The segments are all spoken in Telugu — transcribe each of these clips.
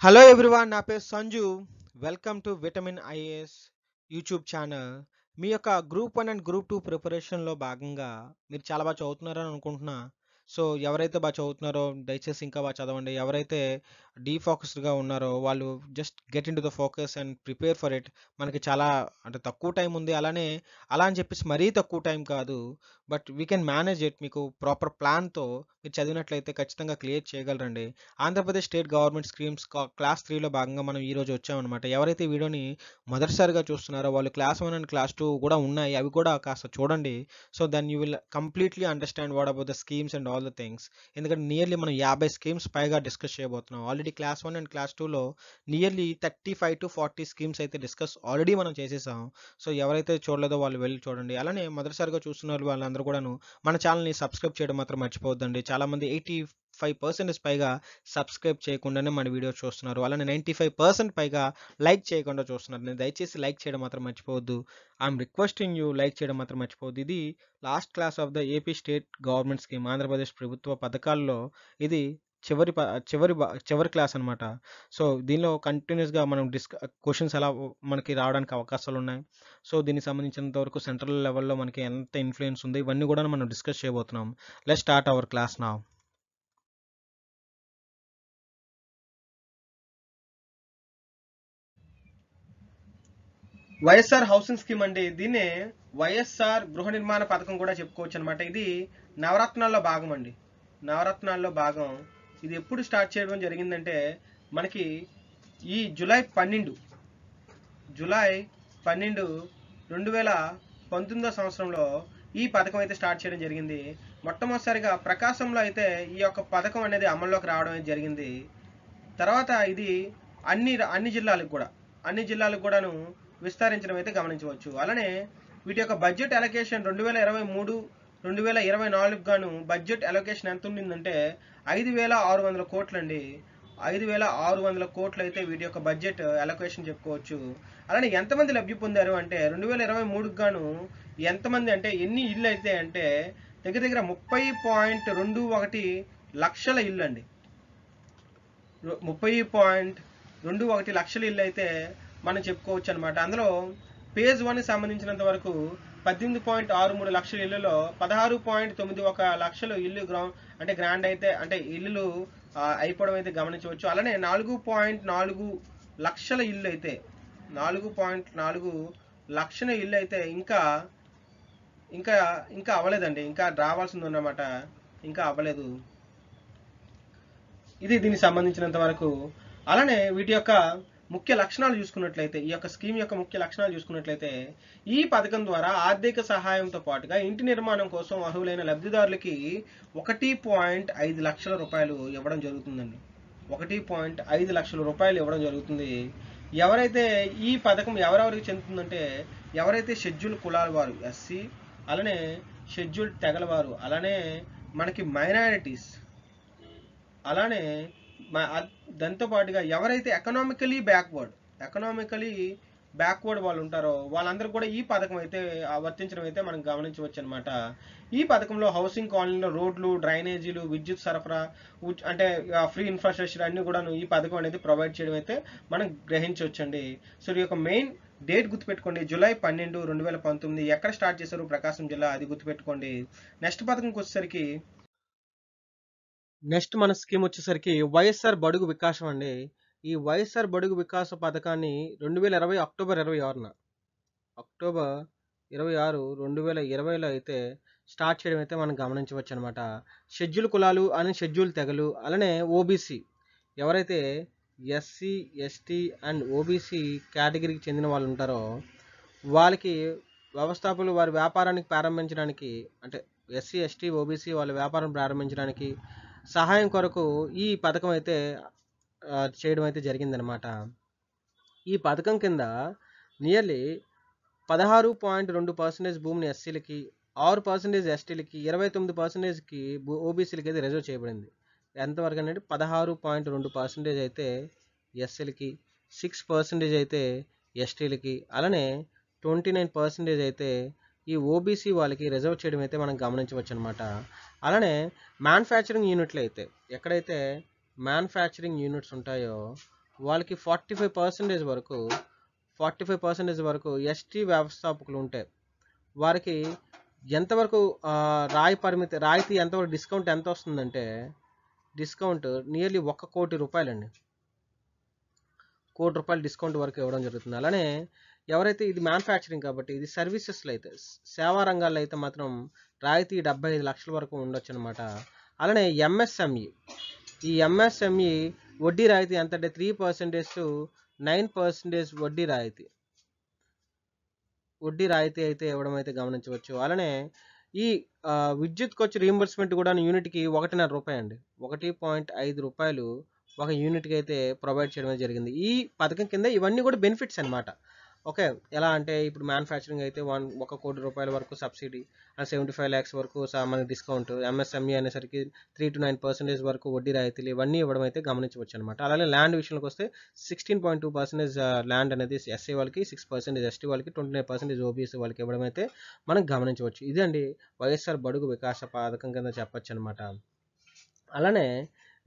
హలో ఎవ్రీవన్, నా పేరు Sanju. Welcome to vitamin IAS YouTube channel. మీ యొక్క గ్రూప్ 1 అండ్ గ్రూప్ 2 ప్రిపరేషన్లో భాగంగా మీరు చాలా బాగా చదువుతున్నారని అనుకుంటున్నా. సో ఎవరైతే బాగా చదువుతున్నారో దయచేసి ఇంకా బాగా చదవండి. ఎవరైతే డీఫోకస్డ్గా ఉన్నారో వాళ్ళు just get in to the focus and prepare for it. మనకి చాలా అంటే తక్కువ టైం ఉంది. అలా అని చెప్పేసి మరీ తక్కువ టైం కాదు. But we can manage it. మీకు ప్రాపర్ ప్లాన్తో మీరు చదివినట్లయితే ఖచ్చితంగా క్లియర్ చేయగలరండి. Andhra Pradesh state government schemes class 3లో భాగంగా మనం ఈరోజు వచ్చామన్నమాట. ఎవరైతే ఈ వీడియోని మొదటిసారిగా చూస్తున్నారో వాళ్ళు క్లాస్ 1 అండ్ క్లాస్ 2 కూడా ఉన్నాయి. అవి కూడా కాస్త చూడండి. So then you will completely understand what about the schemes and all the things. ఎందుకంటే నియర్లీ మనం 50 స్కీమ్స్ పైగా డిస్కస్ చేయబోతున్నాం. ఆల్రెడీ క్లాస్ 1 అండ్ క్లాస్ 2లో నియర్లీ 35 to 40 స్కీమ్స్ అయితే డిస్కస్ ఆల్రెడీ మనం చేసేసాం. సో ఎవరైతే చూడలేదో వాళ్ళు వెళ్ళి చూడండి. అలానే మొదటిసారిగా చూస్తున్న వాళ్ళందరూ కూడాను మన ఛానల్ని సబ్స్క్రైబ్ చేయడం మాత్రం మర్చిపోవద్దండి. చాలామంది 85% పైగా సబ్స్క్రైబ్ చేయకుండానే మన వీడియో చూస్తున్నారు. అలానే 95% పైగా లైక్ చేయకుండా చూస్తున్నారు. నేను దయచేసి లైక్ చేయడం మాత్రం మర్చిపోవద్దు. ఐఎమ్ రిక్వెస్టింగ్ యూ, లైక్ చేయడం మాత్రం మర్చిపోవద్దు. ఇది last class of the AP state government scheme, Andhra Pradesh ప్రభుత్వ పథకాల్లో ఇది చివరి క్లాస్ అనమాట. సో దీనిలో కంటిన్యూస్గా మనం క్వశ్చన్స్ ఎలా మనకి రావడానికి అవకాశాలు ఉన్నాయి. సో దీనికి సంబంధించినంత వరకు సెంట్రల్ లెవెల్లో మనకి ఎంత ఇన్ఫ్లుయెన్స్ ఉంది ఇవన్నీ కూడా మనం డిస్కస్ చేయబోతున్నాం. Let's start our class now. YSR housing scheme అండి. దీన్నే వైఎస్ఆర్ గృహ నిర్మాణ పథకం కూడా చెప్పుకోవచ్చు అనమాట. ఇది నవరత్నాల్లో భాగం అండి. నవరత్నాల్లో భాగం. ఇది ఎప్పుడు స్టార్ట్ చేయడం జరిగిందంటే మనకి ఈ జూలై 12 2019 సంవత్సరంలో ఈ పథకం అయితే స్టార్ట్ చేయడం జరిగింది. మొట్టమొదటిసారిగా ప్రకాశంలో అయితే ఈ యొక్క పథకం అనేది అమల్లోకి రావడం అయితే జరిగింది. తర్వాత ఇది అన్ని జిల్లాలకు కూడాను విస్తరించడం అయితే గమనించవచ్చు. అలానే వీటి యొక్క బడ్జెట్ అలొకేషన్ 2023-2024 గాను బడ్జెట్ అలొకేషన్ ఎంత ఉండిందంటే 5,600 కోట్లు అండి. 5,600 కోట్లు అయితే వీటి యొక్క బడ్జెట్ అలొకేషన్ చెప్పుకోవచ్చు. అలానే ఎంతమంది లబ్ధి పొందారు అంటే 2023 గాను ఎంతమంది అంటే ఎన్ని ఇళ్ళు అయితే అంటే దగ్గర 30.21 లక్షల ఇళ్ళు అండి. 30.21 లక్షల ఇళ్ళు అయితే మనం చెప్పుకోవచ్చు అనమాట. అందులో ఫేజ్ 1 సంబంధించినంత వరకు 18.63 లక్షల ఇళ్లలో 16.91 లక్షలు ఇల్లు గ్రాండ్ అయితే అంటే ఇల్లులు అయిపోవడం అయితే గమనించవచ్చు. అలానే 4.4 లక్షల ఇల్లు అయితే 4.4 లక్షల ఇల్లు అయితే ఇంకా ఇంకా ఇంకా అవ్వలేదండి. ఇంకా రావాల్సింది ఉన్నమాట. ఇంకా అవ్వలేదు. ఇది దీనికి సంబంధించినంత వరకు. అలానే వీటి యొక్క ముఖ్య లక్షణాలు చూసుకున్నట్లయితే ఈ యొక్క స్కీమ్ యొక్క ముఖ్య లక్షణాలు చూసుకున్నట్లయితే ఈ పథకం ద్వారా ఆర్థిక సహాయంతో పాటుగా ఇంటి నిర్మాణం కోసం అర్హులైన లబ్ధిదారులకి 1.5 లక్షల రూపాయలు ఇవ్వడం జరుగుతుందండి. 1.5 లక్షల రూపాయలు ఇవ్వడం జరుగుతుంది. ఎవరైతే ఈ పథకం ఎవరెవరికి చెందుతుందంటే ఎవరైతే షెడ్యూల్ కులాల వారు ఎస్సీ, అలానే షెడ్యూల్ తెగల వారు, అలానే మనకి మైనారిటీస్, అలానే దాంతో పాటుగా ఎవరైతే ఎకనామికలీ బ్యాక్వర్డ్ వాళ్ళు ఉంటారో వాళ్ళందరూ కూడా ఈ పథకం అయితే వర్తించడం అయితే మనం గమనించవచ్చు అనమాట. ఈ పథకంలో హౌసింగ్ కాలనీలో రోడ్లు, డ్రైనేజీలు, విద్యుత్ సరఫరా అంటే ఫ్రీ ఇన్ఫ్రాస్ట్రక్చర్ అన్ని కూడా ఈ పథకం అనేది ప్రొవైడ్ చేయడం అయితే మనం గ్రహించవచ్చండి. సో ఈ యొక్క మెయిన్ డేట్ గుర్తుపెట్టుకోండి, జూలై 12, 2019. ఎక్కడ స్టార్ట్ చేశారు? ప్రకాశం జిల్లా, అది గుర్తుపెట్టుకోండి. నెక్స్ట్ పథకంకి వచ్చేసరికి మన స్కీమ్ వచ్చేసరికి వైఎస్ఆర్ బడుగు వికాసం అండి. ఈ వైఎస్ఆర్ బడుగు వికాస పథకాన్ని 2020 అక్టోబర్ 26 2020లో అయితే స్టార్ట్ చేయడం అయితే మనం గమనించవచ్చు అనమాట. షెడ్యూల్ కులాలు అని షెడ్యూల్ తెగలు, అలానే ఓబీసీ ఎవరైతే ఎస్సీ, ఎస్టీ అండ్ ఓబీసీ కేటగిరీకి చెందిన వాళ్ళు ఉంటారో వాళ్ళకి వ్యవస్థాపకులు వారి వ్యాపారానికి ప్రారంభించడానికి అంటే ఎస్సీ, ఎస్టీ, ఓబీసీ వాళ్ళ వ్యాపారం ప్రారంభించడానికి సహాయం కొరకు ఈ పథకం అయితే చేయడం అయితే జరిగిందనమాట. ఈ పథకం కింద నియర్లీ 16.2% భూమిని ఎస్సీలకి, 6% ఎస్టీలకి, 29%కి ఓబీసీలకి అయితే రిజర్వ్ చేయబడింది. ఎంతవరకు అనేది 16.2% అయితే ఎస్సీలకి, 6% అయితే ఎస్టీలకి, అలానే 29% అయితే ఈ ఓబీసీ వాళ్ళకి రిజర్వ్ చేయడం అయితే మనం గమనించవచ్చు అనమాట. అలానే మ్యానుఫ్యాక్చరింగ్ యూనిట్లు అయితే ఎక్కడైతే మ్యానుఫ్యాక్చరింగ్ యూనిట్స్ ఉంటాయో వాళ్ళకి 45% వరకు 45% వరకు ఎస్టీ వ్యవస్థాపకులు ఉంటాయి. వారికి ఎంతవరకు రాయితీ ఎంతవరకు డిస్కౌంట్ ఎంత వస్తుందంటే డిస్కౌంట్ నియర్లీ 1 కోటి రూపాయలండి. 1 కోటి రూపాయలు డిస్కౌంట్ వరకు ఇవ్వడం జరుగుతుంది. అలానే ఎవరైతే ఇది మ్యానుఫ్యాక్చరింగ్ కాబట్టి, ఇది సర్వీసెస్లో అయితే సేవా రంగాల్లో అయితే మాత్రం రాయితీ 75 లక్షల వరకు ఉండొచ్చు అనమాట. అలానే ఎంఎస్ఎంఈ, ఈ ఎంఎస్ఎంఈ వడ్డీ రాయితీ ఎంత అంటే 3% టు 9% వడ్డీ రాయితీ అయితే ఇవ్వడం అయితే గమనించవచ్చు. అలానే ఈ విద్యుత్ ఖర్చు రీయింబర్స్మెంట్ కూడా యూనిట్కి 1.5 రూపాయి అండి. 1.5 రూపాయలు ఒక యూనిట్కి అయితే ప్రొవైడ్ చేయడం జరిగింది. ఈ పథకం కింద ఇవన్నీ కూడా బెనిఫిట్స్ అనమాట. ఓకే, ఎలా అంటే ఇప్పుడు మ్యానుఫ్యాక్చరింగ్ అయితే 1 కోటి రూపాయల వరకు సబ్సిడీ, 75 lakhs వరకు మనకి డిస్కౌంట్, ఎంఎస్ఎంఈ అనేసరికి 3 to 9% వరకు వడ్డీ రాయితీలు ఇవన్నీ ఇవ్వడం అయితే గమనించవచ్చు అనమాట. అలాగే ల్యాండ్ విషయంలోకి వస్తే 16.2% ల్యాండ్ అనేది ఎస్సీ వాళ్ళకి, 6% ఎస్టీ వాళ్ళకి, 29% ఓబీసీ వాళ్ళకి ఇవ్వడం అయితే మనం గమనించవచ్చు. ఇదండి వైఎస్ఆర్ బడుగు వికాస పథకం కింద చెప్పొచ్చు అనమాట. అలానే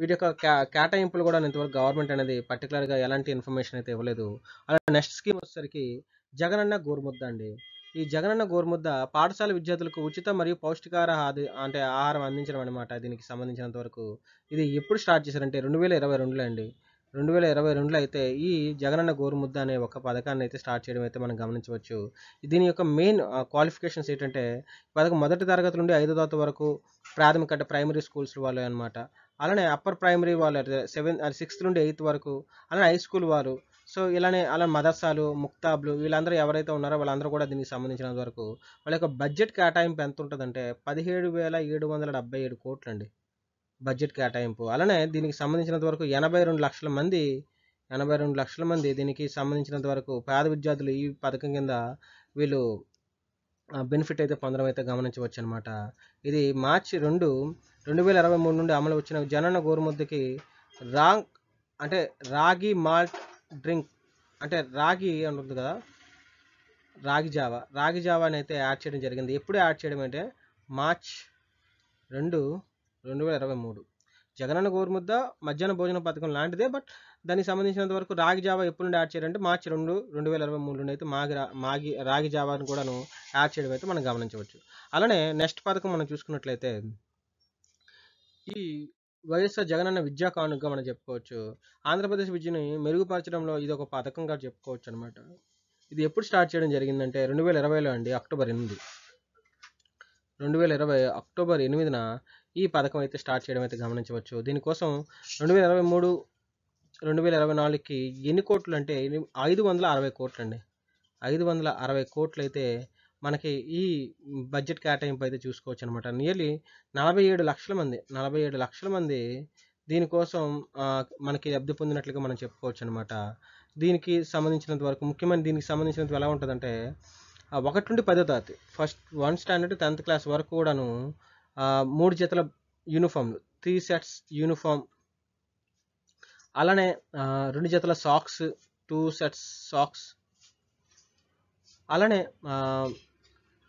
వీటి యొక్క కేటాయింపులు కూడా ఇంతవరకు గవర్నమెంట్ అనేది పర్టికులర్గా ఎలాంటి ఇన్ఫర్మేషన్ అయితే ఇవ్వలేదు. అలా నెక్స్ట్ స్కీమ్ వచ్చేసరికి జగనన్న గోరుముద్ద అండి. ఈ జగనన్న గోరుముద్ద పాఠశాల విద్యార్థులకు ఉచిత మరియు పౌష్టికాహార ఆహారం అందించడం అనమాట. దీనికి సంబంధించినంత వరకు ఇది ఎప్పుడు స్టార్ట్ చేశారంటే 2022లో అండి. 2022లో అయితే ఈ జగనన్న గోరుముద్ద అనే ఒక పథకాన్ని అయితే స్టార్ట్ చేయడం అయితే మనం గమనించవచ్చు. దీని యొక్క మెయిన్ క్వాలిఫికేషన్స్ ఏంటంటే పథకం 1వ తరగతి నుండి 5వ తరగతి వరకు ప్రాథమిక అంటే ప్రైమరీ స్కూల్స్ వాళ్ళు అనమాట. అలానే అప్పర్ ప్రైమరీ వాళ్ళు 6th నుండి 8th వరకు, అలానే హై స్కూల్ వారు. సో అలా మదర్సాలు, ముక్తాబ్లు వీళ్ళందరూ ఎవరైతే ఉన్నారో వాళ్ళందరూ కూడా దీనికి సంబంధించినంత వరకు వాళ్ళ యొక్క బడ్జెట్ కేటాయింపు ఎంత ఉంటుందంటే 17,777 కోట్లు అండి బడ్జెట్ కేటాయింపు. అలానే దీనికి సంబంధించినంత వరకు 82 లక్షల మంది దీనికి సంబంధించినంత వరకు పేద విద్యార్థులు ఈ పథకం కింద వీళ్ళు బెనిఫిట్ అయితే పొందడం అయితే గమనించవచ్చు అనమాట. ఇది మార్చి 2, 2023 నుండి అమలు వచ్చిన జగనన్న గోరుముద్దకి రాగి మాల్ట్ డ్రింక్ అంటే రాగి ఉంటుంది కదా, రాగి జావాని అయితే యాడ్ చేయడం జరిగింది. ఎప్పుడు యాడ్ చేయడం అంటే మార్చ్ 2, 2023. జగనన్న గోరుముద్ద మధ్యాహ్న భోజన పథకం లాంటిదే, బట్ దానికి సంబంధించినంత వరకు రాగి జావా ఎప్పుడు నుండి యాడ్ చేయాలంటే మార్చి 2, 2023 నుండి అయితే రాగి జావాను కూడాను యాడ్ చేయడం అయితే మనం గమనించవచ్చు. అలానే నెక్స్ట్ పథకం మనం చూసుకున్నట్లయితే ఈ వైఎస్ఆర్ జగనన్న విద్యా కానుకగా మనం చెప్పుకోవచ్చు. ఆంధ్రప్రదేశ్ విద్యని మెరుగుపరచడంలో ఇది ఒక పథకంగా చెప్పుకోవచ్చు అనమాట. ఇది ఎప్పుడు స్టార్ట్ చేయడం జరిగిందంటే 2020లో అండి, అక్టోబర్ 8. 2020 అక్టోబర్ 8న ఈ పథకం అయితే స్టార్ట్ చేయడం అయితే గమనించవచ్చు. దీనికోసం 2023, 2024కి ఎన్ని కోట్లు అంటే 560 కోట్లు అండి. 560 కోట్లు అయితే మనకి ఈ బడ్జెట్ కేటాయింపు అయితే చూసుకోవచ్చు అనమాట. నియర్లీ 47 లక్షల మంది దీనికోసం మనకి లబ్ధి పొందినట్లుగా మనం చెప్పుకోవచ్చు అనమాట. దీనికి సంబంధించినంత వరకు ముఖ్యమైన దీనికి సంబంధించినంత ఎలా ఉంటుందంటే 1 నుండి 10వ తరగతి ఫస్ట్ 1 స్టాండర్డ్ 10th క్లాస్ వరకు కూడాను 3 జతల యూనిఫామ్లు, 3 sets యూనిఫామ్, అలానే 2 జతల సాక్స్, 2 sets సాక్స్, అలానే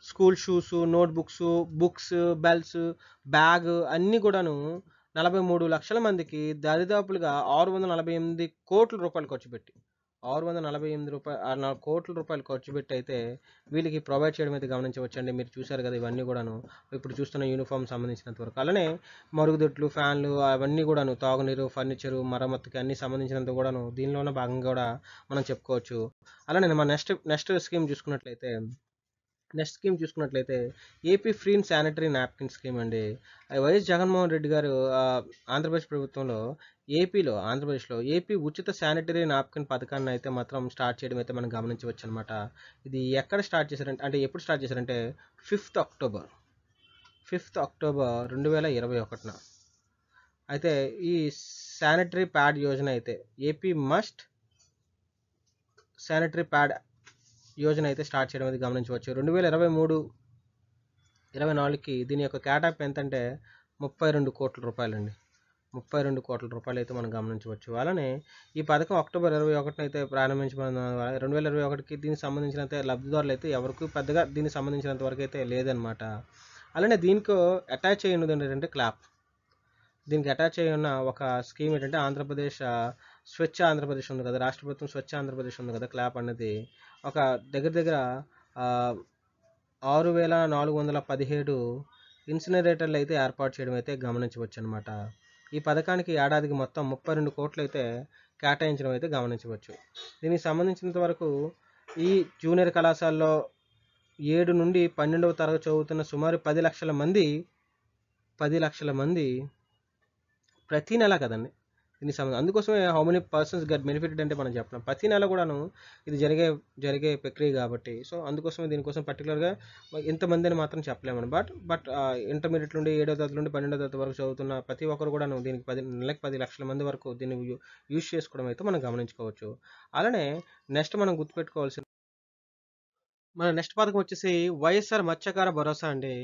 school shoes, notebooks, books, belts, bag అన్నీ కూడాను 43 లక్షల మందికి దరిదాపులుగా 648 కోట్ల రూపాయలు ఖర్చు పెట్టి 648 కోట్ల రూపాయలు ఖర్చు పెట్టి అయితే వీళ్ళకి ప్రొవైడ్ చేయడం అయితే గమనించవచ్చండి. మీరు చూశారు కదా ఇవన్నీ కూడాను ఇప్పుడు చూస్తున్న యూనిఫామ్ సంబంధించినంత వరకు. అలానే మరుగుదొడ్లు, ఫ్యాన్లు అవన్నీ కూడాను, తాగునీరు, ఫర్నిచరు, మరమ్మతుకి అన్ని సంబంధించినంత కూడాను దీనిలోనే భాగంగా కూడా మనం చెప్పుకోవచ్చు. అలానే మన నెక్స్ట్ స్కీమ్ చూసుకున్నట్లయితే AP free sanitary napkin scheme అండి. వైఎస్ జగన్మోహన్ రెడ్డి గారు ఆంధ్రప్రదేశ్ ప్రభుత్వంలో ఆంధ్రప్రదేశ్లో ఏపీ ఉచిత శానిటరీ నాప్కిన్ పథకాన్ని అయితే మాత్రం స్టార్ట్ చేయడం అయితే మనం గమనించవచ్చు అనమాట. ఇది ఎప్పుడు స్టార్ట్ చేశారంటే 5th అక్టోబర్ 2021 అయితే ఈ శానిటరీ ప్యాడ్ యోజన అయితే AP must sanitary pad Yojana అయితే స్టార్ట్ చేయడం అయితే గమనించవచ్చు. 2023-24కి దీని యొక్క కేటాయింపు ఎంతంటే 32 కోట్ల రూపాయలు అండి. 32 కోట్ల రూపాయలు అయితే మనం గమనించవచ్చు. అలానే ఈ పథకం అక్టోబర్ 21 అయితే ప్రారంభించబడిన 2021కి దీనికి సంబంధించినంత లబ్ధిదారులు అయితే ఎవరికి పెద్దగా దీనికి సంబంధించినంత వరకు అయితే లేదనమాట. అలానే దీనికి అటాచ్ అయ్యి ఉన్నది ఏంటంటే దీనికి అటాచ్ అయ్యి ఉన్న ఒక స్కీమ్ ఏంటంటే ఆంధ్రప్రదేశ్ స్వచ్ఛ ఆంధ్రప్రదేశ్ ఉంది కదా, రాష్ట్ర ప్రభుత్వం స్వచ్ఛ ఆంధ్రప్రదేశ్ ఉంది కదా, క్లాప్ అనేది ఒక దగ్గర దగ్గర 6417 ఇన్సినరేటర్లు అయితే ఏర్పాటు చేయడం అయితే గమనించవచ్చు అనమాట. ఈ పథకానికి ఏడాదికి మొత్తం 32 కోట్లు అయితే కేటాయించడం అయితే గమనించవచ్చు. దీనికి సంబంధించినంత వరకు ఈ జూనియర్ కళాశాలలో 7 నుండి 12వ తరగతి చదువుతున్న సుమారు 10 లక్షల మంది ప్రతి నెల కదండి దీనికి సంబంధం. అందుకోసమే how many persons get benefited అంటే మనం చెప్పలేం, ప్రతి నెల కూడాను ఇది జరిగే ప్రక్రియ కాబట్టి. సో అందుకోసమే దీనికోసం పర్టికులర్గా ఇంతమంది అని మాత్రం చెప్పలేమని. బట్ ఇంటర్మీడియట్ నుండి 7వ తరగతి నుండి 12వ తరగతి వరకు చదువుతున్న ప్రతి ఒక్కరు కూడాను దీనికి నెలకి 10 లక్షల మంది వరకు దీన్ని యూజ్ చేసుకోవడం అయితే మనం గమనించుకోవచ్చు. అలానే నెక్స్ట్ మనం గుర్తుపెట్టుకోవాల్సిన మన నెక్స్ట్ పథకం వచ్చేసి వైఎస్ఆర్ మత్స్యకార భరోసా అండి.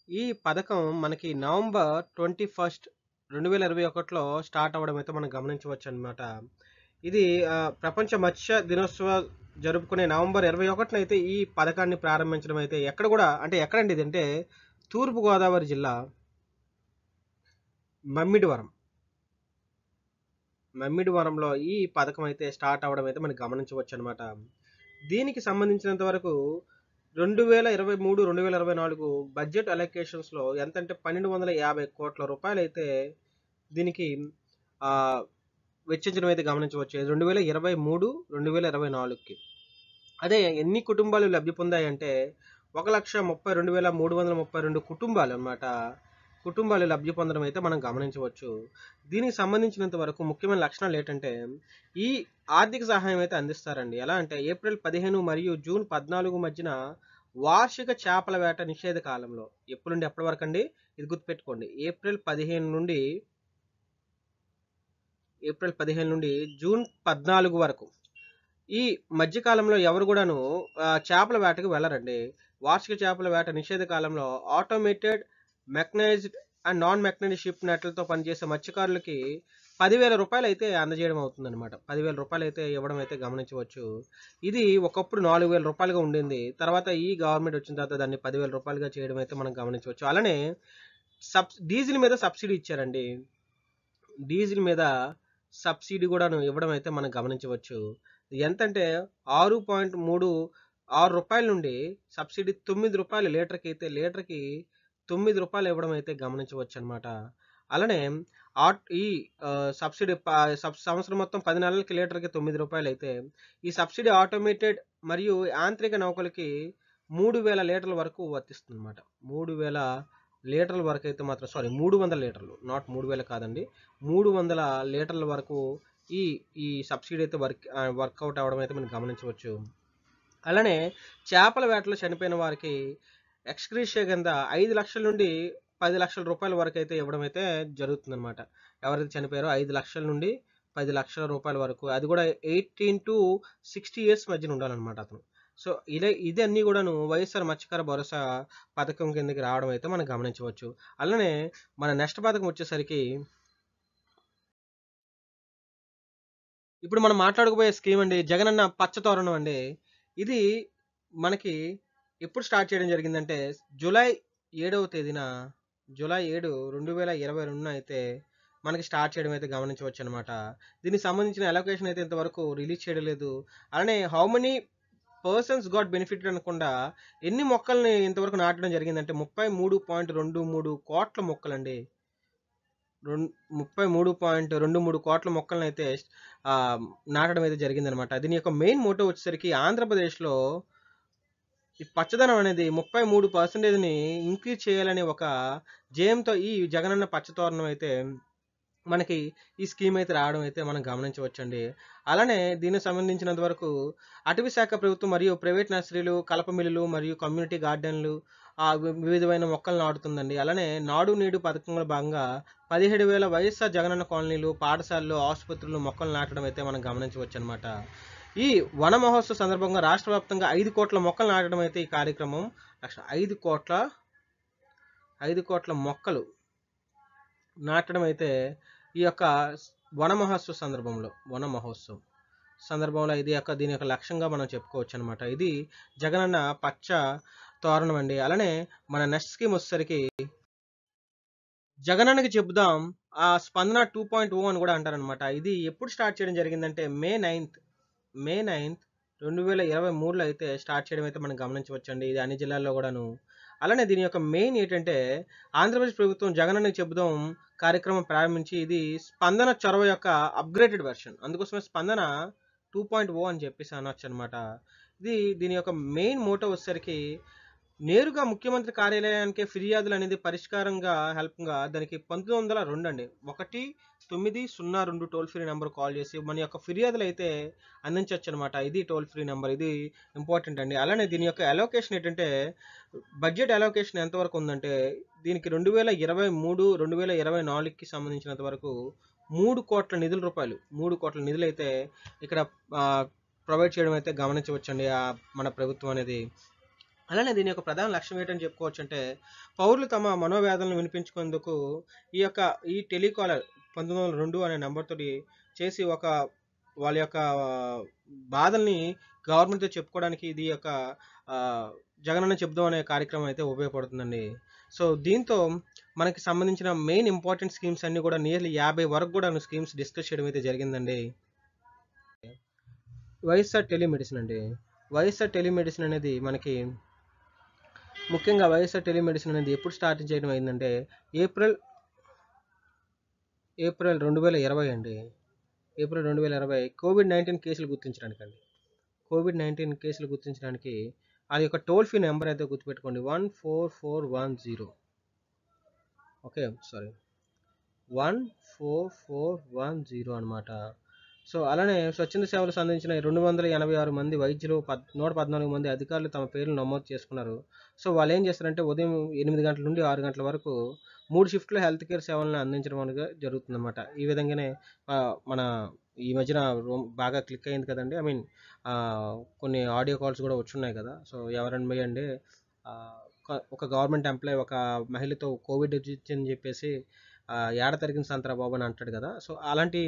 ఈ పథకం మనకి నవంబర్ 21, 2021లో స్టార్ట్ అవ్వడం అయితే మనం గమనించవచ్చు అనమాట. ఇది ప్రపంచ మత్స్య దినోత్సవ జరుపుకునే నవంబర్ 21న అయితే ఈ పథకాన్ని ప్రారంభించడం అయితే ఎక్కడండి ఇది అంటే తూర్పుగోదావరి జిల్లా మమ్మిడివరంలో ఈ పథకం అయితే స్టార్ట్ అవ్వడం అయితే మనం గమనించవచ్చు అనమాట. దీనికి సంబంధించినంత వరకు 2023-2024 బడ్జెట్ అలొకేషన్స్లో ఎంత అంటే 1250 కోట్ల రూపాయలు అయితే దీనికి వెచ్చించడం అయితే గమనించవచ్చు 2023-2024కి. అదే ఎన్ని కుటుంబాలు లబ్ధి పొందాయంటే 1,32,332 కుటుంబాలు అన్నమాట. కుటుంబాలు లబ్ధి పొందడం అయితే మనం గమనించవచ్చు. దీనికి సంబంధించినంత వరకు ముఖ్యమైన లక్షణాలు ఏంటంటే ఈ ఆర్థిక సహాయం అయితే అందిస్తారండి. ఎలా అంటే ఏప్రిల్ 15 మరియు జూన్ 14 మధ్యన వార్షిక చేపల వేట నిషేధ కాలంలో ఎప్పటి నుండి ఎప్పటి వరకు అండి ఇది గుర్తుపెట్టుకోండి. ఏప్రిల్ 15 నుండి జూన్ 14 వరకు ఈ మధ్యకాలంలో ఎవరు కూడాను చేపల వేటకు వెళ్ళరండి. వార్షిక చేపల వేట నిషేధ కాలంలో automated, mechanised and non mechanised ship నెట్లతో పనిచేసే మత్స్యకారులకి 10,000 రూపాయలు అయితే అందజేయడం అవుతుంది అనమాట. 10,000 రూపాయలు అయితే ఇవ్వడం అయితే గమనించవచ్చు. ఇది ఒకప్పుడు 4,000 రూపాయలుగా ఉండింది. తర్వాత ఈ గవర్నమెంట్ వచ్చిన తర్వాత దాన్ని 10,000 రూపాయలుగా చేయడం అయితే మనం గమనించవచ్చు. అలానే డీజిల్ మీద సబ్సిడీ ఇచ్చారండి. డీజిల్ మీద సబ్సిడీ కూడా ఇవ్వడం అయితే మనం గమనించవచ్చు. ఎంతంటే 6.36 రూపాయల నుండి సబ్సిడీ 9 రూపాయలు లీటర్కి అయితే లీటర్కి 9 రూపాయలు ఇవ్వడం అయితే గమనించవచ్చు అనమాట. అలానే ఈ సబ్సిడీ సంవత్సరం మొత్తం 10 నెలలకి లీటర్కి 9 రూపాయలు అయితే ఈ సబ్సిడీ ఆటోమేటెడ్ మరియు యాంత్రిక నౌకలకి 3,000 లీటర్ల వరకు వర్తిస్తుంది అనమాట. 3,000 లీటర్ల వరకు అయితే మాత్రం 300 లీటర్లు, నాట్ 3,000 కాదండి, 300 లీటర్ల వరకు ఈ సబ్సిడీ అయితే వర్కౌట్ అవ్వడం అయితే మనం గమనించవచ్చు. అలానే చేపల వేటలో చనిపోయిన వారికి ఎక్స్గ్రేషియా కింద 5 లక్షల నుండి 10 లక్షల రూపాయల వరకు అయితే ఇవ్వడం అయితే జరుగుతుంది అనమాట. ఎవరైతే చనిపోయారో 5 లక్షల నుండి 10 లక్షల రూపాయల వరకు, అది కూడా 18 to 60 years మధ్యన ఉండాలన్నమాట అతను. సో ఇది అన్నీ కూడాను వైఎస్ఆర్ మత్స్యకార భరోసా పథకం కిందకి రావడం అయితే మనం గమనించవచ్చు. అలానే మన నెక్స్ట్ పథకం వచ్చేసరికి ఇప్పుడు మనం మాట్లాడుకోబోయే స్కీమ్ అండి జగనన్న పచ్చతోరణం అండి. ఇది మనకి ఎప్పుడు స్టార్ట్ చేయడం జరిగిందంటే జూలై 7, 2022 అయితే మనకి స్టార్ట్ చేయడం అయితే గమనించవచ్చు అనమాట. దీనికి సంబంధించిన అలొకేషన్ అయితే ఇంతవరకు రిలీజ్ చేయడం లేదు. అలానే how many persons got benefit అనకుండా ఎన్ని మొక్కల్ని ఇంతవరకు నాటడం జరిగిందంటే 33.23 కోట్ల మొక్కలండి. 33.23 కోట్ల మొక్కలను అయితే నాటడం అయితే జరిగిందనమాట. దీని యొక్క మెయిన్ మోటో వచ్చేసరికి ఆంధ్రప్రదేశ్లో ఈ పచ్చదనం అనేది 33% ఇంక్రీజ్ చేయాలనే ఒక జయంతో ఈ జగనన్న పచ్చతోరణం అయితే మనకి ఈ స్కీమ్ అయితే రావడం అయితే మనం గమనించవచ్చండి. అలానే దీనికి సంబంధించినంత వరకు అటవీ శాఖ ప్రభుత్వం మరియు ప్రైవేట్ నర్సరీలు, కలప మిల్లులు మరియు కమ్యూనిటీ గార్డెన్లు వివిధమైన మొక్కలు నాటుతుందండి. అలానే నాడు నేడు పథకంలో భాగంగా 17,000 వైఎస్ఆర్ జగనన్న కాలనీలు, పాఠశాలలు, ఆసుపత్రులు మొక్కలు నాటడం అయితే మనం గమనించవచ్చు అనమాట. ఈ వన మహోత్సవ సందర్భంగా రాష్ట్ర వ్యాప్తంగా 5 కోట్ల మొక్కలు నాటడం అయితే ఈ కార్యక్రమం 5 కోట్ల మొక్కలు నాటడం అయితే ఈ యొక్క వన మహోత్సవం సందర్భంలో దీని యొక్క లక్ష్యంగా మనం చెప్పుకోవచ్చు అనమాట. ఇది జగనన్న పచ్చ తోరణం అండి. అలానే మన నెక్స్ట్ స్కీమ్ వచ్చేసరికి జగనన్నకి చెబుదాం స్పందన 2.0 అని కూడా అంటారనమాట. ఇది ఎప్పుడు స్టార్ట్ చేయడం జరిగిందంటే మే 9th 2023లో అయితే స్టార్ట్ చేయడం అయితే మనం గమనించవచ్చండి. ఇది అన్ని జిల్లాల్లో కూడాను. అలానే దీని యొక్క మెయిన్ ఏంటంటే ఆంధ్రప్రదేశ్ ప్రభుత్వం జగనన్నకి చెబుదాం కార్యక్రమం ప్రారంభించి ఇది స్పందన చొరవ యొక్క అప్గ్రేడెడ్ వెర్షన్. అందుకోసమే స్పందన 2.0 అని చెప్పేసి అనొచ్చు అనమాట. దీని యొక్క మెయిన్ మోటో వచ్చేసరికి నేరుగా ముఖ్యమంత్రి కార్యాలయానికి ఫిర్యాదులు అనేది పరిష్కారంగా హెల్ప్గా దానికి 1902 అండి 1902 టోల్ ఫ్రీ నెంబర్ కాల్ చేసి మన యొక్క ఫిర్యాదులు అయితే అందించవచ్చు అనమాట. ఇది టోల్ ఫ్రీ నెంబర్, ఇది ఇంపార్టెంట్ అండి. అలానే దీని యొక్క అలోకేషన్ ఏంటంటే బడ్జెట్ అలోకేషన్ ఎంతవరకు ఉందంటే దీనికి 2023 2024కి సంబంధించినంత వరకు 3 కోట్ల నిధులు అయితే ఇక్కడ ప్రొవైడ్ చేయడం అయితే గమనించవచ్చండి మన ప్రభుత్వం అనేది. అలానే దీని యొక్క ప్రధాన లక్ష్యం ఏంటని చెప్పుకోవచ్చు అంటే పౌరులు తమ మనోవేదనలు వినిపించుకునేందుకు ఈ టెలికాలర్ 1902 అనే నెంబర్ తోటి చేసి వాళ్ళ యొక్క బాధల్ని గవర్నమెంట్తో చెప్పుకోవడానికి ఇది యొక్క జగనన్న చెబుదాం అనే కార్యక్రమం అయితే ఉపయోగపడుతుందండి. సో దీంతో మనకి సంబంధించిన మెయిన్ ఇంపార్టెంట్ స్కీమ్స్ అన్ని కూడా నియర్లీ 50 వరకు కూడా స్కీమ్స్ డిస్కస్ చేయడం అయితే జరిగిందండి. వైఎస్ఆర్ టెలిమెడిసిన్ అండి. వైఎస్ఆర్ టెలిమెడిసిన్ అనేది మనకి ముఖ్యంగా వైఎస్ఆర్ టెలిమెడిసిన్ అనేది ఎప్పుడు స్టార్ట్ చేయడం అయిందంటే ఏప్రిల్ 2020 అండి. ఏప్రిల్ 2020 కోవిడ్-19 కేసులు గుర్తించడానికి అది యొక్క టోల్ ఫ్రీ నెంబర్ అయితే గుర్తుపెట్టుకోండి 14410. ఓకే, సారీ 14410 అనమాట. సో అలానే స్వచ్ఛంద సేవలు అందించిన 286 మంది వైద్యులు 114 మంది అధికారులు తమ పేర్లు నమోదు చేసుకున్నారు. సో వాళ్ళు ఏం చేస్తారంటే ఉదయం 8 గంటల నుండి 6 గంటల వరకు 3 షిఫ్ట్లో హెల్త్ కేర్ సేవలను అందించడం అనేది జరుగుతుందన్నమాట. ఈ విధంగానే మన ఈ మధ్యన బాగా క్లిక్ అయింది కదండి. ఐ మీన్ కొన్ని ఆడియో కాల్స్ కూడా వచ్చున్నాయి కదా. సో ఎవరండి అంటే ఒక గవర్నమెంట్ ఎంప్లాయ్ ఒక మహిళతో కోవిడ్ వచ్చిందని చెప్పేసి ఏడ తరిగిన సంతరా బాబు అని అంటాడు కదా. సో అలాంటి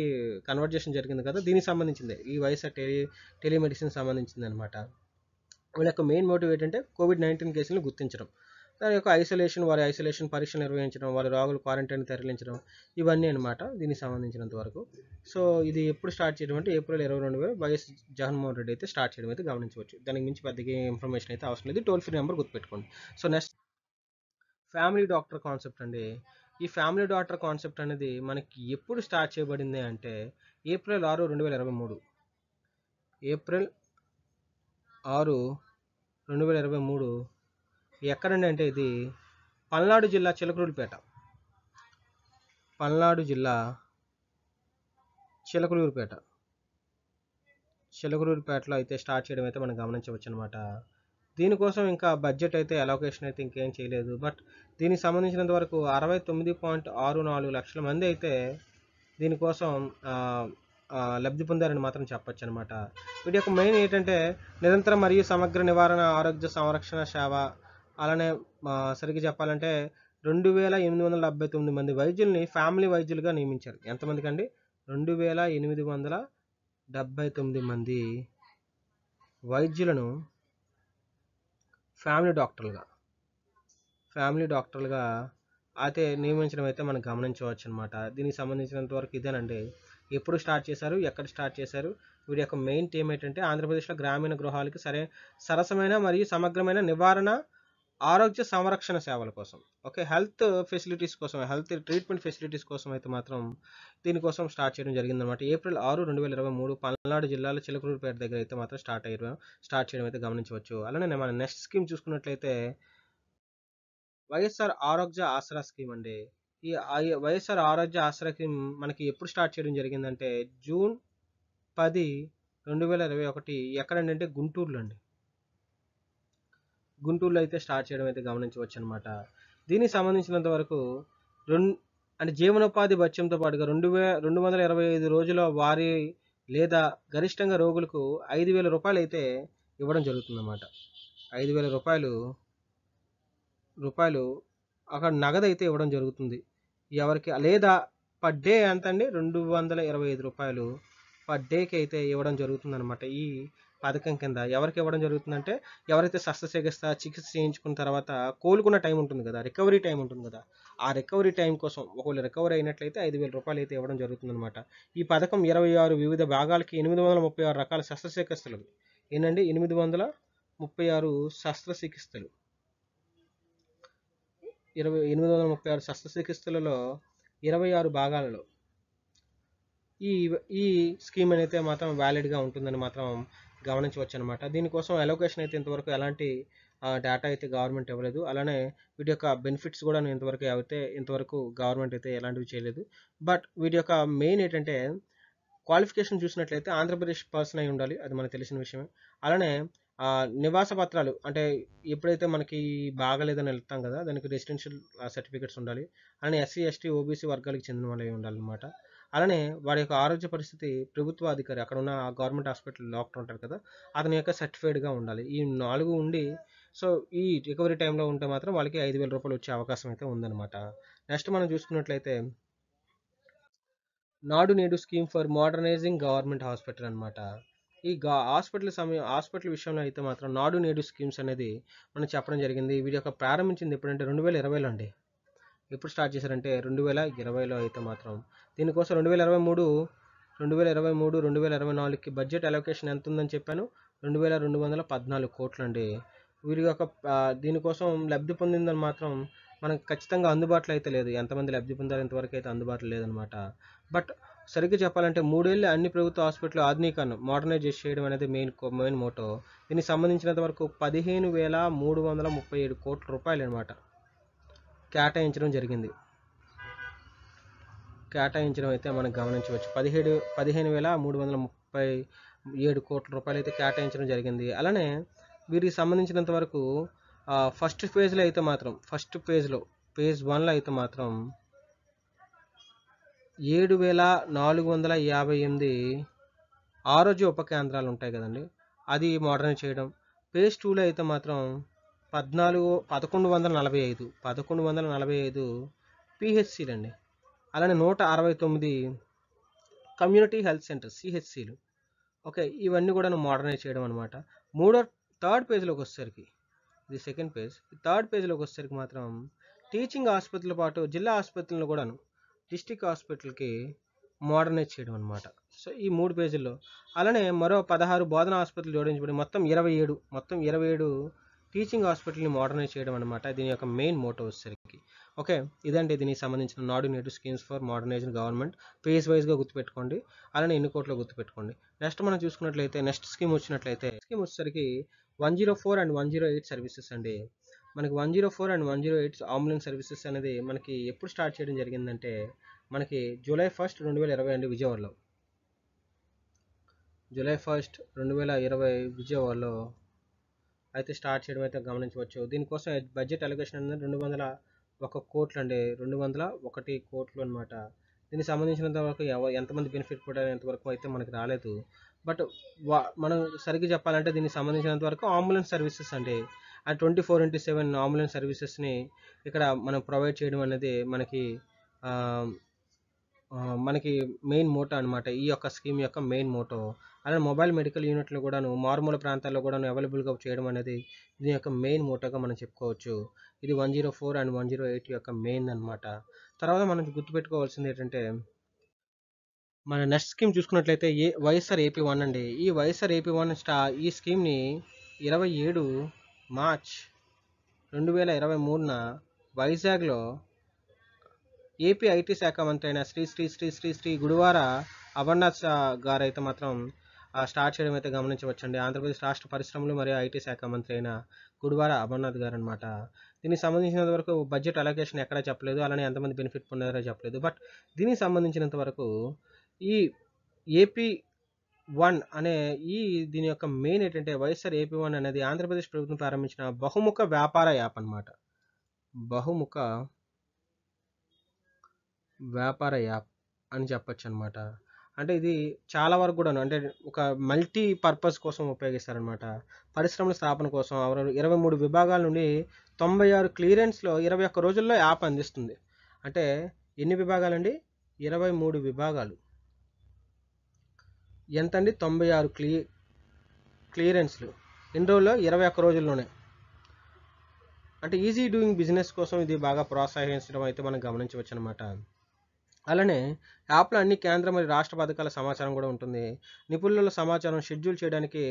కన్వర్జేషన్ జరిగింది కదా. దీనికి సంబంధించింది ఈ వైఎస్ఆర్ టెలిమెడిసిన్ సంబంధించింది అనమాట. వీళ్ళ యొక్క మెయిన్ మోటివ్ ఏంటంటే కోవిడ్-19 కేసులను గుర్తించడం, దాని యొక్క వారి ఐసోలేషన్ పరీక్షలు నిర్వహించడం, వాళ్ళ రోగులు క్వారంటైన్ తరలించడం, ఇవన్నీ అనమాట దీనికి సంబంధించినంత వరకు. సో ఇది ఎప్పుడు స్టార్ట్ చేయడం అంటే ఏప్రిల్ 22 వైఎస్ జగన్మోహన్ రెడ్డి అయితే స్టార్ట్ చేయడం అయితే గమనించవచ్చు. దానికి మించి పెద్దగా ఇన్ఫర్మేషన్ అయితే అవసరం లేదు. టోల్ ఫ్రీ నెంబర్ గుర్తుపెట్టుకోండి. So next family doctor concept అండి. ఈ ఫ్యామిలీ డాక్టర్ కాన్సెప్ట్ అనేది మనకి ఎప్పుడు స్టార్ట్ చేయబడింది అంటే ఏప్రిల్ 6 2023 ఏప్రిల్ 6 2023 ఎక్కడండి అంటే ఇది పల్నాడు జిల్లా చిలకలూరుపేటలో అయితే స్టార్ట్ చేయడం అయితే మనం గమనించవచ్చు అనమాట. దీనికోసం ఇంకా బడ్జెట్ అయితే అలోకేషన్ అయితే ఇంకేం చేయలేదు. బట్ దీనికి సంబంధించినంత వరకు 69.64 లక్షల మంది అయితే దీనికోసం లబ్ధి పొందారని మాత్రం చెప్పచ్చు అనమాట. వీటి యొక్క మెయిన్ ఏంటంటే నిరంతర మరియు సమగ్ర నివారణ ఆరోగ్య సంరక్షణ సేవ. అలానే సరిగ్గా చెప్పాలంటే 2879 మంది వైద్యుల్ని ఫ్యామిలీ వైద్యులుగా నియమించారు. ఎంతమందికి అండి? 2879 మంది వైద్యులను ఫ్యామిలీ డాక్టర్లుగా అయితే నియమించడం అయితే మనం గమనించవచ్చు అనమాట. దీనికి సంబంధించినంత వరకు ఇదేనండి. ఎప్పుడు స్టార్ట్ చేశారు, ఎక్కడ స్టార్ట్ చేశారు, వీడి యొక్క మెయిన్ థీమ్ ఏంటంటే ఆంధ్రప్రదేశ్లో గ్రామీణ గృహాలకి సరసమైన మరియు సమగ్రమైన నివారణ ఆరోగ్య సంరక్షణ సేవల కోసం, ఓకే, హెల్త్ ట్రీట్మెంట్ ఫెసిలిటీస్ కోసం అయితే మాత్రం దీనికోసం స్టార్ట్ చేయడం జరిగిందనమాట. ఏప్రిల్ 6 2023 పల్నాడు జిల్లాలో చిలకలూరుపేట దగ్గర అయితే మాత్రం స్టార్ట్ చేయడం అయితే గమనించవచ్చు. అలానే మన నెక్స్ట్ స్కీమ్ చూసుకున్నట్లయితే వైఎస్ఆర్ ఆరోగ్య ఆసరా స్కీమ్ అండి. ఈ వైఎస్ఆర్ ఆరోగ్య ఆసరా స్కీమ్ మనకి ఎప్పుడు స్టార్ట్ చేయడం జరిగిందంటే జూన్ 10 2021 ఎక్కడంటే గుంటూరులో అయితే స్టార్ట్ చేయడం అయితే గమనించవచ్చు అనమాట. దీనికి సంబంధించినంత వరకు జీవనోపాధి భత్యంతో పాటుగా 225 రోజుల వారి లేదా గరిష్టంగా రోగులకు 5,000 రూపాయలు అయితే ఇవ్వడం జరుగుతుందన్నమాట. 5,000 రూపాయలు అక్కడ నగదు అయితే ఇవ్వడం జరుగుతుంది ఎవరికి, లేదా పర్ డే ఎంత అండి 225 రూపాయలు పర్ డేకి అయితే ఇవ్వడం జరుగుతుంది అనమాట. ఈ పథకం కింద ఎవరికి ఇవ్వడం జరుగుతుందంటే, ఎవరైతే చికిత్స చేయించుకున్న తర్వాత కోలుకున్న టైం ఉంటుంది కదా, రికవరీ టైం ఉంటుంది కదా, ఆ రికవరీ టైం కోసం ఒకవేళ రికవరీ అయినట్లయితే 5,000 రూపాయలు అయితే ఇవ్వడం జరుగుతుందన్నమాట. ఈ పథకం 26 వివిధ భాగాలకి 836 రకాల శస్త్రచికిత్సలు ఏంటండి 836 శస్త్రచికిత్సలు 836 శస్త్రచికిత్సలలో 26 భాగాలలో ఈ ఈ స్కీమ్ అయితే మాత్రం వ్యాలిడ్గా ఉంటుందని మాత్రం గమనించవచ్చు అనమాట. దీనికోసం అలొకేషన్ అయితే ఇంతవరకు ఎలాంటి డేటా అయితే గవర్నమెంట్ ఇవ్వలేదు. అలానే వీటి యొక్క బెనిఫిట్స్ కూడా ఇంతవరకు గవర్నమెంట్ అయితే ఎలాంటివి చేయలేదు. బట్ వీటి యొక్క మెయిన్ ఏంటంటే క్వాలిఫికేషన్ చూసినట్లయితే ఆంధ్రప్రదేశ్ పర్సన్ అయి ఉండాలి, అది మనకు తెలిసిన విషయమే. అలానే నివాస పత్రాలు అంటే ఎప్పుడైతే మనకి బాగలేదని వెళ్తాం కదా, దానికి రెసిడెన్షియల్ సర్టిఫికేట్స్ ఉండాలి. అలానే ఎస్సీ ఎస్టీ ఓబీసీ వర్గాలకు చెందిన వాళ్ళు ఉండాలన్నమాట. అలానే వారి యొక్క ఆరోగ్య పరిస్థితి ప్రభుత్వ అధికారి, అక్కడ ఉన్న గవర్నమెంట్ హాస్పిటల్ డాక్టర్ ఉంటారు కదా, అతని యొక్క సర్టిఫైడ్గా ఉండాలి. ఈ 4 ఉండి సో ఈ రికవరీ టైంలో ఉంటే మాత్రం వాళ్ళకి 5,000 రూపాయలు వచ్చే అవకాశం అయితే ఉందన్నమాట. నెక్స్ట్ మనం చూసుకున్నట్లయితే నాడు నేడు scheme for modernising government hospital అనమాట. ఈ హాస్పిటల్ విషయంలో అయితే మాత్రం నాడు నేడు స్కీమ్స్ అనేది మనం చెప్పడం జరిగింది. వీడి యొక్క ప్రారంభించింది ఎప్పుడంటే 2020లో అండి. ఎప్పుడు స్టార్ట్ చేశారంటే 2020లో అయితే మాత్రం దీనికోసం 2023-2024కి బడ్జెట్ అలొకేషన్ ఎంత ఉందని చెప్పాను, 2,214 కోట్లు అండి. వీరి యొక్క దీనికోసం లబ్ధి పొందిందని మాత్రం మనకు ఖచ్చితంగా అందుబాటులో అయితే లేదు. ఎంతమంది లబ్ధి పొందారు ఇంతవరకు అయితే అందుబాటులో లేదనమాట. బట్ సరిగ్గా చెప్పాలంటే 3 ఏళ్ళు అన్ని ప్రభుత్వ హాస్పిటల్ ఆధునీకరణ మోడర్నైజ్ చేయడం అనేది మెయిన్ మోటో. దీనికి సంబంధించినంత వరకు 15,337 కోట్ల రూపాయలు అనమాట కేటాయించడం అయితే మనం గమనించవచ్చు. 15,337 కోట్ల రూపాయలు అయితే కేటాయించడం జరిగింది. అలానే వీరికి సంబంధించినంత వరకు ఫస్ట్ ఫేజ్లో అయితే మాత్రం ఫేజ్ 1లో అయితే మాత్రం 7,458 ఆరోగ్య ఉప కేంద్రాలు ఉంటాయి కదండి, అది మోడర్నైజ్ చేయడం. ఫేజ్ 2లో అయితే మాత్రం 1145 పిహెచ్సిలు అండి. అలానే 169 కమ్యూనిటీ హెల్త్ సెంటర్స్ సిహెచ్సిలు. ఓకే, ఇవన్నీ కూడా మోడర్నైజ్ చేయడం అనమాట. థర్డ్ పేజ్లోకి వచ్చేసరికి ఇది సెకండ్ పేజ్. థర్డ్ పేజ్లోకి వచ్చేసరికి మాత్రం టీచింగ్ ఆసుపత్రులతో పాటు జిల్లా ఆసుపత్రులను కూడాను డిస్టిక్ హాస్పిటల్కి మోడర్నైజ్ చేయడం అనమాట. సో ఈ 3 పేజీల్లో అలానే మరో 16 బోధనా ఆసుపత్రులు జోడించబడి మొత్తం 27 టీచింగ్ హాస్పిటల్ని మోడర్నైజ్ చేయడం అనమాట దీని యొక్క మెయిన్ మోటో వచ్చేసరికి. ఓకే, ఇదండి దీనికి సంబంధించిన నాడు నేడు schemes for modernising government. Page వైజ్గా గుర్తుపెట్టుకోండి, అలానే ఎన్ని కోట్లో గుర్తుపెట్టుకోండి. నెక్స్ట్ మనం చూసుకున్నట్లయితే నెక్స్ట్ స్కీమ్ వచ్చేసరికి 104 and 108 సర్వీసెస్ అండి. మనకి 104 and 108 అంబులెన్స్ సర్వీసెస్ అనేది మనకి ఎప్పుడు స్టార్ట్ చేయడం జరిగిందంటే మనకి July 1, 2020 అండి విజయవాడలో. July 1, 2020 విజయవాడలో అయితే స్టార్ట్ చేయడం అయితే గమనించవచ్చు. దీనికోసం బడ్జెట్ అలొకేషన్ అనేది 201 కోట్లు అండి, 201 కోట్లు అనమాట. దీనికి సంబంధించినంత వరకు ఎంతమంది బెనిఫిట్ పొందారు ఎంతవరకు అయితే మనకి రాలేదు. బట్ మనం సరిగ్గా చెప్పాలంటే దీనికి సంబంధించినంత వరకు అంబులెన్స్ సర్వీసెస్ అండి, ఆ 24/7 అంబులెన్స్ సర్వీసెస్ని ఇక్కడ మనం ప్రొవైడ్ చేయడం అనేది మనకి మెయిన్ మోటో అనమాట, ఈ యొక్క స్కీమ్ యొక్క మెయిన్ మోటో. అలానే మొబైల్ మెడికల్ యూనిట్లు కూడాను మారుమూల ప్రాంతాల్లో కూడాను అవైలబుల్గా చేయడం అనేది దీని యొక్క మెయిన్ మోటోగా మనం చెప్పుకోవచ్చు. ఇది 104 and 108 యొక్క మెయిన్ అనమాట. తర్వాత మనం గుర్తుపెట్టుకోవాల్సింది ఏంటంటే మన నెక్స్ట్ స్కీమ్ చూసుకున్నట్లయితే వైఎస్ఆర్ AP1 అండి. ఈ వైఎస్ఆర్ AP1 ఈ స్కీమ్ని 27 మార్చ్ 2023న వైజాగ్లో ఏపీ ఐటీ శాఖ మంత్రి అయిన శ్రీ గుడివార అమర్నాథ్ గారు అయితే మాత్రం స్టార్ట్ చేయడం అయితే గమనించవచ్చండి. ఆంధ్రప్రదేశ్ రాష్ట్ర పరిశ్రమలు మరియు ఐటీ శాఖ మంత్రి అయిన గుడివార అమర్నాథ్ గారు అనమాట. దీనికి సంబంధించినంత వరకు బడ్జెట్ అలొకేషన్ ఎక్కడా చెప్పలేదు, అలానే ఎంతమంది బెనిఫిట్ పొందారో చెప్పలేదు. బట్ దీనికి సంబంధించినంత వరకు ఈ AP1 అనే దీని యొక్క మెయిన్ ఏంటంటే వైఎస్ఆర్ AP1 అనేది ఆంధ్రప్రదేశ్ ప్రభుత్వం ప్రారంభించిన బహుముఖ వ్యాపార యాప్ అనమాట. బహుముఖ వ్యాపార యాప్ అని చెప్పొచ్చు అనమాట. అంటే ఇది చాలా వరకు కూడా అంటే ఒక మల్టీ పర్పస్ కోసం ఉపయోగిస్తారనమాట. పరిశ్రమల స్థాపన కోసం 23 విభాగాల నుండి 96 క్లియరెన్స్లో 21 రోజుల్లో యాప్ అందిస్తుంది. అంటే ఎన్ని విభాగాలండి? 23 విభాగాలు. ఎంతండి? 96 క్లియరెన్స్లు ఎన్ని రోజుల్లో 21 రోజుల్లోనే. అంటే ఈజీ డూయింగ్ బిజినెస్ కోసం ఇది బాగా ప్రోత్సహించడం అయితే మనం గమనించవచ్చు అనమాట. అలానే యాప్లో అన్ని కేంద్ర మరియు రాష్ట్ర పథకాల సమాచారం కూడా ఉంటుంది. నిపుణుల సమాచారం షెడ్యూల్ చేయడానికి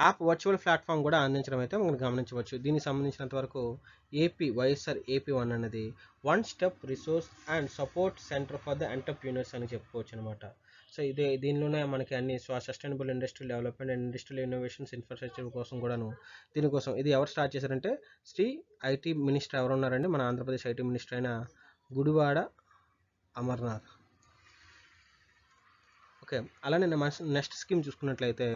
యాప్ వర్చువల్ ప్లాట్ఫామ్ కూడా అందించడం అయితే మనం గమనించవచ్చు. దీనికి సంబంధించినంత వరకు వైఎస్ఆర్ AP1 అనేది one step resource and support centre for the entrepreneurs అని చెప్పుకోవచ్చు అనమాట. సో దీనిలోనే మనకి అన్ని sustainable industrial development and industrial innovations infrastructure కోసం కూడాను. దీనికోసం ఇది ఎవరు స్టార్ట్ చేశారంటే శ్రీ ఐటీ మినిస్టర్ ఎవరు ఉన్నారండి, మన ఆంధ్రప్రదేశ్ ఐటీ మినిస్టర్ అయిన గుడివాడ అమర్నాథ్. ఓకే, అలానే నెక్స్ట్ స్కీమ్ చూసుకున్నట్లయితే